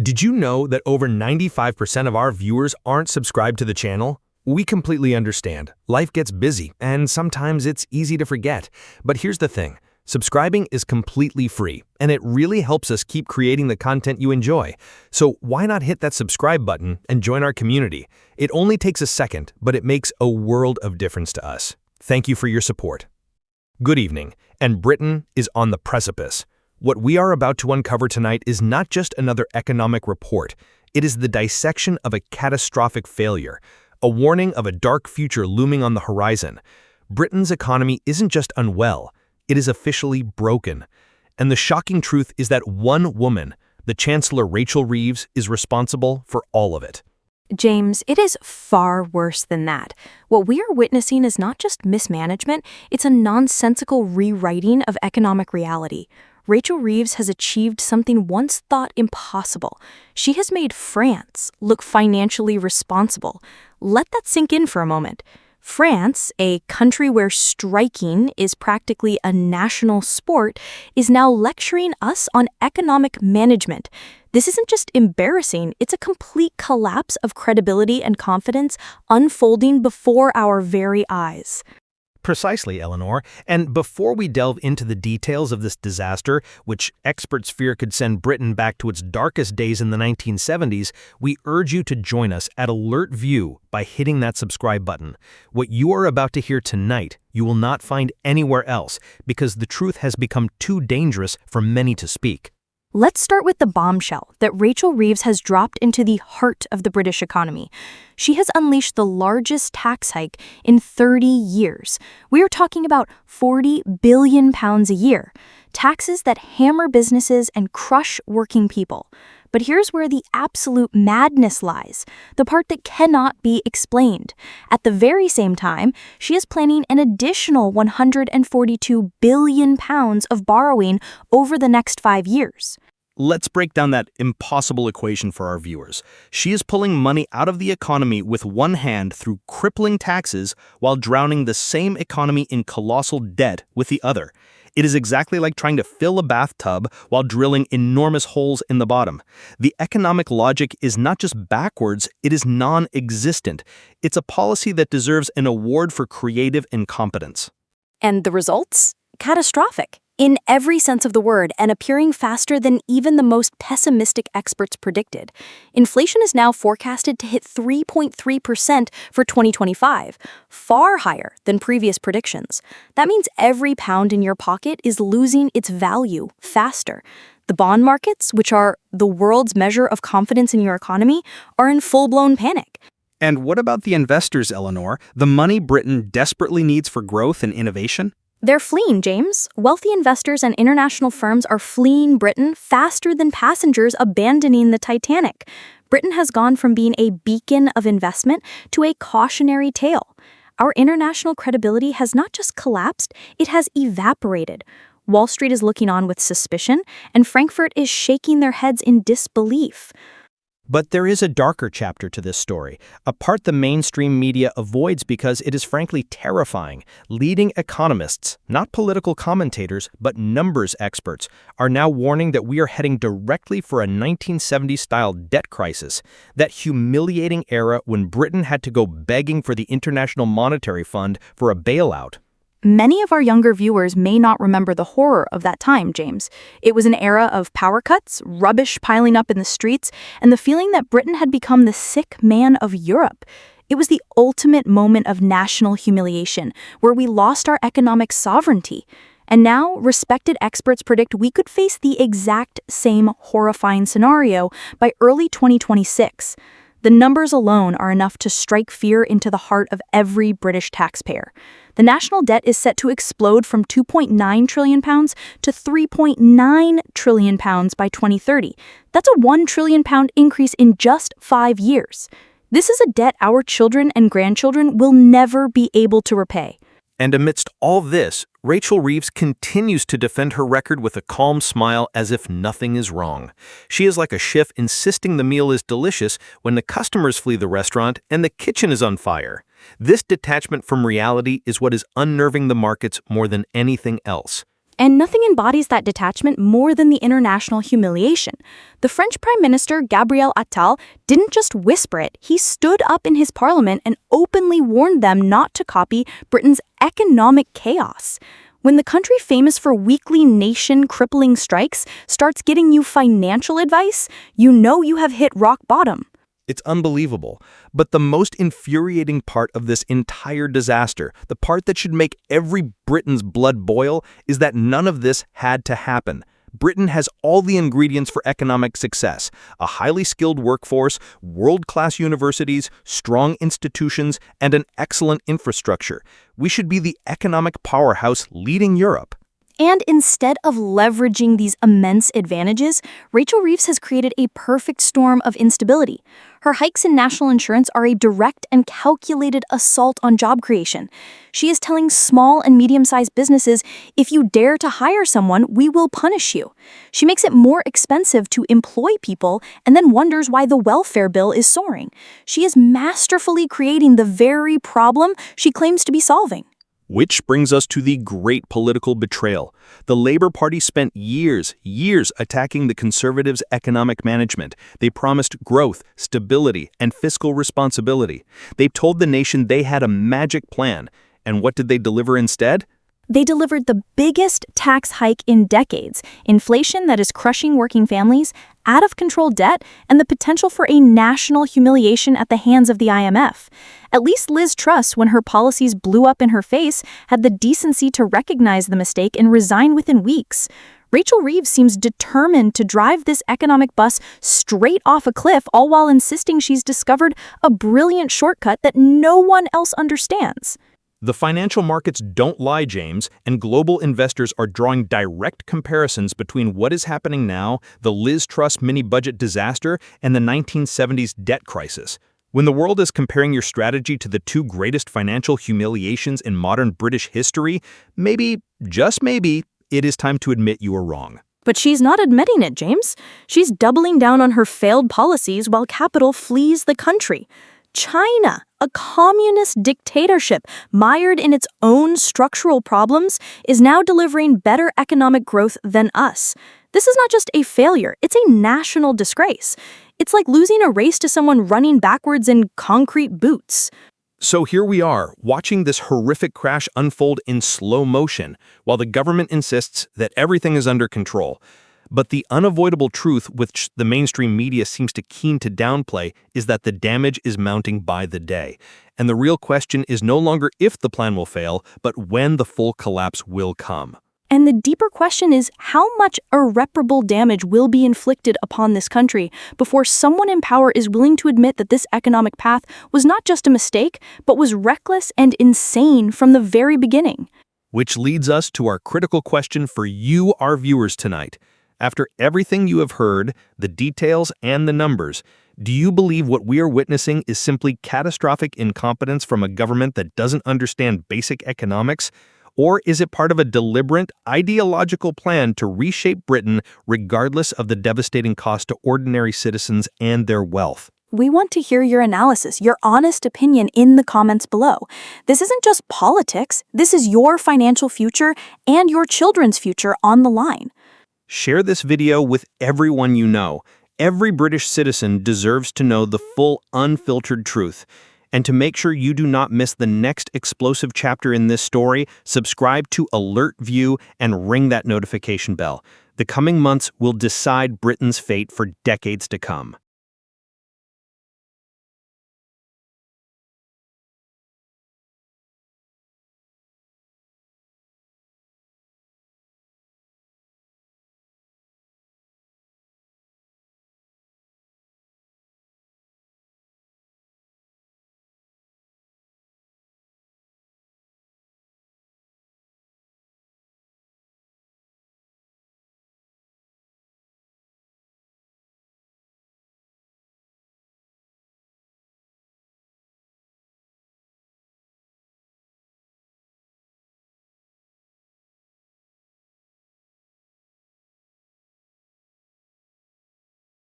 Did you know that over 95% of our viewers aren't subscribed to the channel? We completely understand. Life gets busy, and sometimes it's easy to forget. But here's the thing. Subscribing is completely free, and it really helps us keep creating the content you enjoy. So why not hit that subscribe button and join our community? It only takes a second, but it makes a world of difference to us. Thank you for your support. Good evening, and Britain is on the precipice. What we are about to uncover tonight is not just another economic report. It is the dissection of a catastrophic failure, a warning of a dark future looming on the horizon. Britain's economy isn't just unwell, it is officially broken. And the shocking truth is that one woman, the Chancellor Rachel Reeves, is responsible for all of it. James, it is far worse than that. What we are witnessing is not just mismanagement, it's a nonsensical rewriting of economic reality. Rachel Reeves has achieved something once thought impossible. She has made France look financially responsible. Let that sink in for a moment. France, a country where striking is practically a national sport, is now lecturing us on economic management. This isn't just embarrassing, it's a complete collapse of credibility and confidence unfolding before our very eyes. Precisely, Eleanor. And before we delve into the details of this disaster, which experts fear could send Britain back to its darkest days in the 1970s, we urge you to join us at Alert View by hitting that subscribe button. What you are about to hear tonight, you will not find anywhere else, because the truth has become too dangerous for many to speak. Let's start with the bombshell that Rachel Reeves has dropped into the heart of the British economy. She has unleashed the largest tax hike in 30 years. We are talking about £40 billion a year, taxes that hammer businesses and crush working people. But here's where the absolute madness lies, the part that cannot be explained. At the very same time, she is planning an additional £142 billion of borrowing over the next 5 years. Let's break down that impossible equation for our viewers. She is pulling money out of the economy with one hand through crippling taxes while drowning the same economy in colossal debt with the other. It is exactly like trying to fill a bathtub while drilling enormous holes in the bottom. The economic logic is not just backwards, it is non-existent. It's a policy that deserves an award for creative incompetence. And the results? Catastrophic. In every sense of the word, and appearing faster than even the most pessimistic experts predicted. Inflation is now forecasted to hit 3.3% for 2025, far higher than previous predictions. That means every pound in your pocket is losing its value faster. The bond markets, which are the world's measure of confidence in your economy, are in full-blown panic. And what about the investors, Eleanor? The money Britain desperately needs for growth and innovation? They're fleeing, James. Wealthy investors and international firms are fleeing Britain faster than passengers abandoning the Titanic. Britain has gone from being a beacon of investment to a cautionary tale. Our international credibility has not just collapsed, it has evaporated. Wall Street is looking on with suspicion, and Frankfurt is shaking their heads in disbelief. But there is a darker chapter to this story, a part the mainstream media avoids because it is frankly terrifying. Leading economists, not political commentators, but numbers experts, are now warning that we are heading directly for a 1970s-style debt crisis, that humiliating era when Britain had to go begging for the International Monetary Fund for a bailout. Many of our younger viewers may not remember the horror of that time, James. It was an era of power cuts, rubbish piling up in the streets, and the feeling that Britain had become the sick man of Europe. It was the ultimate moment of national humiliation, where we lost our economic sovereignty. And now, respected experts predict we could face the exact same horrifying scenario by early 2026. The numbers alone are enough to strike fear into the heart of every British taxpayer. The national debt is set to explode from £2.9 trillion to £3.9 trillion by 2030. That's a £1 trillion increase in just 5 years. This is a debt our children and grandchildren will never be able to repay. And amidst all this, Rachel Reeves continues to defend her record with a calm smile as if nothing is wrong. She is like a chef insisting the meal is delicious when the customers flee the restaurant and the kitchen is on fire. This detachment from reality is what is unnerving the markets more than anything else. And nothing embodies that detachment more than the international humiliation. The French Prime Minister, Gabriel Attal, didn't just whisper it, he stood up in his parliament and openly warned them not to copy Britain's economic chaos. When the country famous for weekly nation-crippling strikes starts getting you financial advice, you know you have hit rock bottom. It's unbelievable. But the most infuriating part of this entire disaster, the part that should make every Briton's blood boil, is that none of this had to happen. Britain has all the ingredients for economic success: a highly skilled workforce, world-class universities, strong institutions, and an excellent infrastructure. We should be the economic powerhouse leading Europe. And instead of leveraging these immense advantages, Rachel Reeves has created a perfect storm of instability. Her hikes in national insurance are a direct and calculated assault on job creation. She is telling small and medium-sized businesses, if you dare to hire someone, we will punish you. She makes it more expensive to employ people and then wonders why the welfare bill is soaring. She is masterfully creating the very problem she claims to be solving. Which brings us to the great political betrayal. The Labour Party spent years attacking the Conservatives' economic management. They promised growth, stability, and fiscal responsibility. They told the nation they had a magic plan. And what did they deliver instead? They delivered the biggest tax hike in decades, inflation that is crushing working families, out-of-control debt, and the potential for a national humiliation at the hands of the IMF. At least Liz Truss, when her policies blew up in her face, had the decency to recognize the mistake and resign within weeks. Rachel Reeves seems determined to drive this economic bus straight off a cliff, all while insisting she's discovered a brilliant shortcut that no one else understands. The financial markets don't lie, James, and global investors are drawing direct comparisons between what is happening now, the Liz Truss mini-budget disaster, and the 1970s debt crisis. When the world is comparing your strategy to the two greatest financial humiliations in modern British history, maybe, just maybe, it is time to admit you are wrong. But she's not admitting it, James. She's doubling down on her failed policies while capital flees the country. China, a communist dictatorship mired in its own structural problems, is now delivering better economic growth than us. This is not just a failure, it's a national disgrace. It's like losing a race to someone running backwards in concrete boots. So here we are, watching this horrific crash unfold in slow motion, while the government insists that everything is under control. But the unavoidable truth, which the mainstream media seems to keen to downplay, is that the damage is mounting by the day. And the real question is no longer if the plan will fail, but when the full collapse will come. And the deeper question is how much irreparable damage will be inflicted upon this country before someone in power is willing to admit that this economic path was not just a mistake, but was reckless and insane from the very beginning. Which leads us to our critical question for you, our viewers, tonight. After everything you have heard, the details and the numbers, do you believe what we are witnessing is simply catastrophic incompetence from a government that doesn't understand basic economics? Or is it part of a deliberate, ideological plan to reshape Britain regardless of the devastating cost to ordinary citizens and their wealth? We want to hear your analysis, your honest opinion in the comments below. This isn't just politics, this is your financial future and your children's future on the line. Share this video with everyone you know. Every British citizen deserves to know the full, unfiltered truth. And to make sure you do not miss the next explosive chapter in this story, subscribe to Alert View and ring that notification bell. The coming months will decide Britain's fate for decades to come.